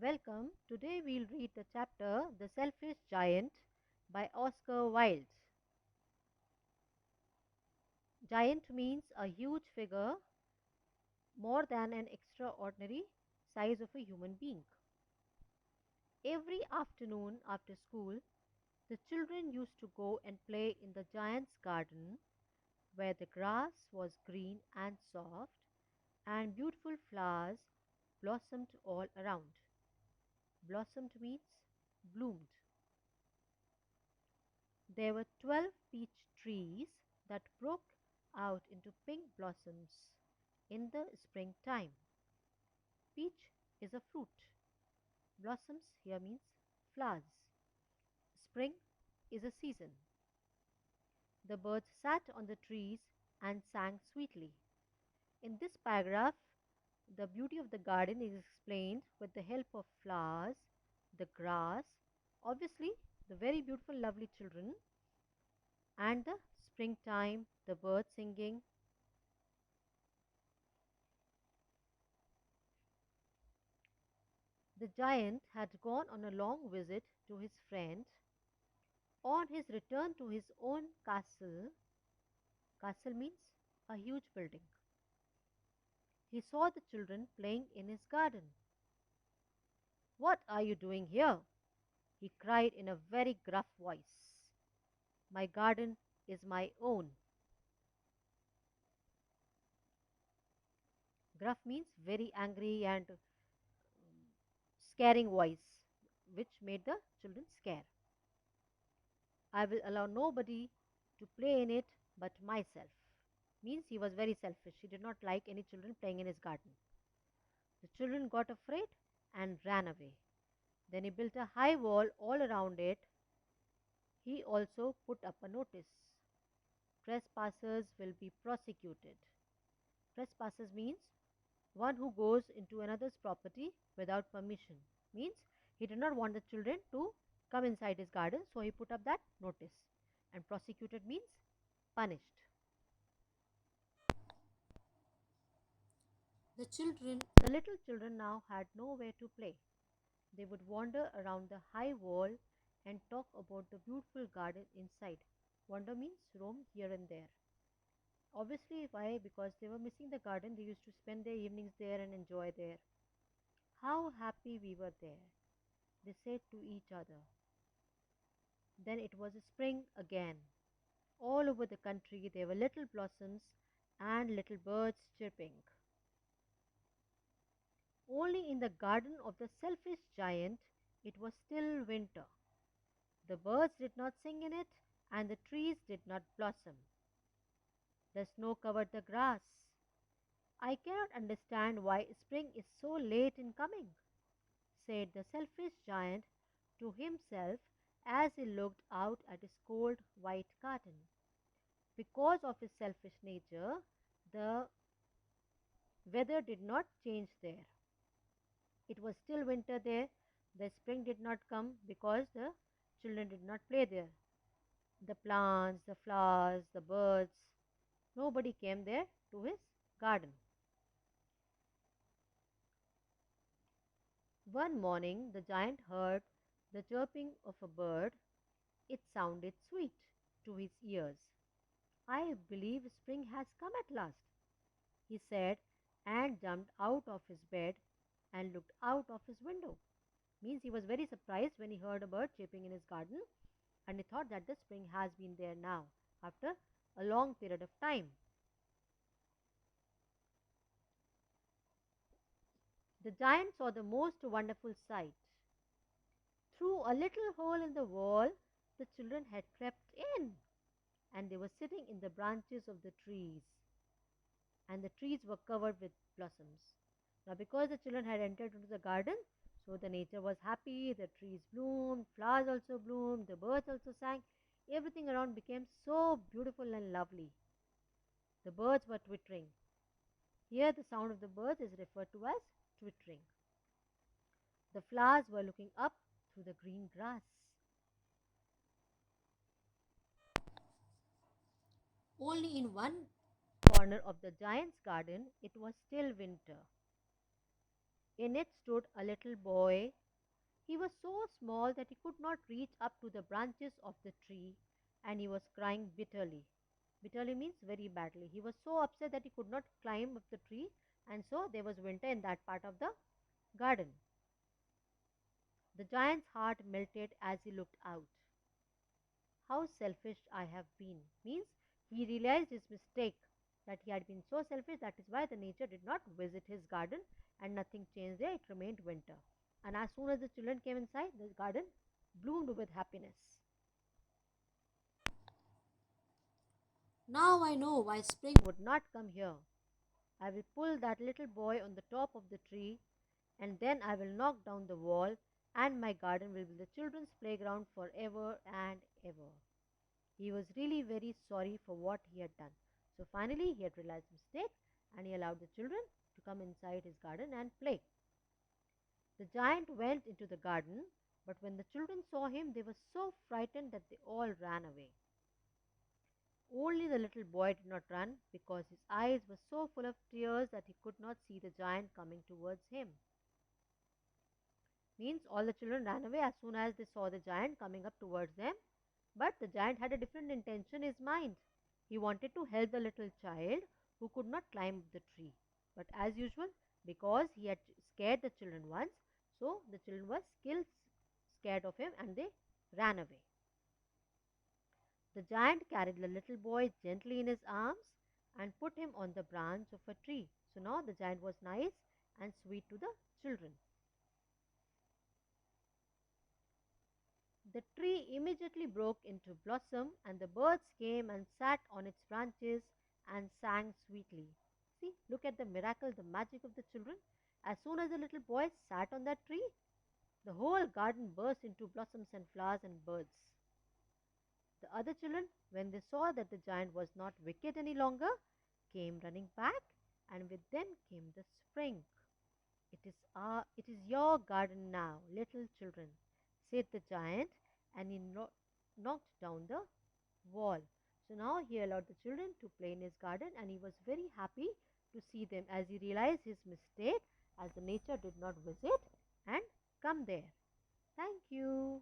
Welcome. Today we'll read the chapter The Selfish Giant by Oscar Wilde. Giant means a huge figure more than an extraordinary size of a human being. Every afternoon after school, the children used to go and play in the giant's garden where the grass was green and soft and beautiful flowers blossomed all around. Blossomed means bloomed. There were 12 peach trees that broke out into pink blossoms in the springtime. Peach is a fruit. Blossoms here means flowers. Spring is a season. The birds sat on the trees and sang sweetly. In this paragraph, the beauty of the garden is explained with the help of flowers, the grass, obviously the very beautiful, lovely children, and the springtime, the birds singing. The giant had gone on a long visit to his friend. On his return to his own castle, castle means a huge building, he saw the children playing in his garden. What are you doing here? He cried in a very gruff voice. My garden is my own. Gruff means very angry and scaring voice, which made the children scare. I will allow nobody to play in it but myself. Means he was very selfish. He did not like any children playing in his garden. The children got afraid and ran away. Then he built a high wall all around it. He also put up a notice. Trespassers will be prosecuted. Trespassers means one who goes into another's property without permission. Means he did not want the children to come inside his garden, so he put up that notice. And prosecuted means punished. The little children now had nowhere to play. They would wander around the high wall and talk about the beautiful garden inside. Wander means roam here and there. Obviously, why? Because they were missing the garden. They used to spend their evenings there and enjoy there. How happy we were there, they said to each other. Then it was spring again. All over the country there were little blossoms and little birds chirping. Only in the garden of the selfish giant it was still winter. The birds did not sing in it, and the trees did not blossom. The snow covered the grass. I cannot understand why spring is so late in coming, said the selfish giant to himself as he looked out at his cold white garden. Because of his selfish nature, the weather did not change there. It was still winter there. The spring did not come because the children did not play there. The plants, the flowers, the birds, nobody came there to his garden. One morning the giant heard the chirping of a bird. It sounded sweet to his ears. I believe spring has come at last, he said, and jumped out of his bed and looked out of his window. Means he was very surprised when he heard a bird chirping in his garden, and he thought that the spring has been there now after a long period of time. The giant saw the most wonderful sight. Through a little hole in the wall, the children had crept in, and they were sitting in the branches of the trees, and the trees were covered with blossoms. Now, because the children had entered into the garden, so the nature was happy, the trees bloomed, flowers also bloomed, the birds also sang, everything around became so beautiful and lovely. The birds were twittering. Here, the sound of the birds is referred to as twittering. The flowers were looking up through the green grass. Only in one corner of the giant's garden it was still winter. In it stood a little boy. He was so small that he could not reach up to the branches of the tree, and he was crying bitterly. Bitterly means very badly. He was so upset that he could not climb up the tree, and so there was winter in that part of the garden. The giant's heart melted as he looked out. How selfish I have been means he realized his mistake, that he had been so selfish. That is why the nature did not visit his garden and nothing changed there. It remained winter. And as soon as the children came inside, the garden bloomed with happiness. Now I know why spring would not come here. I will pull that little boy on the top of the tree, and then I will knock down the wall, and my garden will be the children's playground forever and ever. He was really very sorry for what he had done. So finally, he had realized his mistake, and he allowed the children to come inside his garden and play. The giant went into the garden, but when the children saw him, they were so frightened that they all ran away. Only the little boy did not run, because his eyes were so full of tears that he could not see the giant coming towards him. Means all the children ran away as soon as they saw the giant coming up towards them. But the giant had a different intention in his mind. He wanted to help the little child who could not climb up the tree. But as usual, because he had scared the children once, so the children were still scared of him and they ran away. The giant carried the little boy gently in his arms and put him on the branch of a tree. So now the giant was nice and sweet to the children. The tree immediately broke into blossom, and the birds came and sat on its branches and sang sweetly. See, look at the miracle, the magic of the children. As soon as the little boy sat on that tree, the whole garden burst into blossoms and flowers and birds. The other children, when they saw that the giant was not wicked any longer, came running back, and with them came the spring. It is your garden now, little children, said the giant, and he knocked down the wall. So now he allowed the children to play in his garden, and he was very happy to see them as he realized his mistake, as the nature did not visit and come there. Thank you.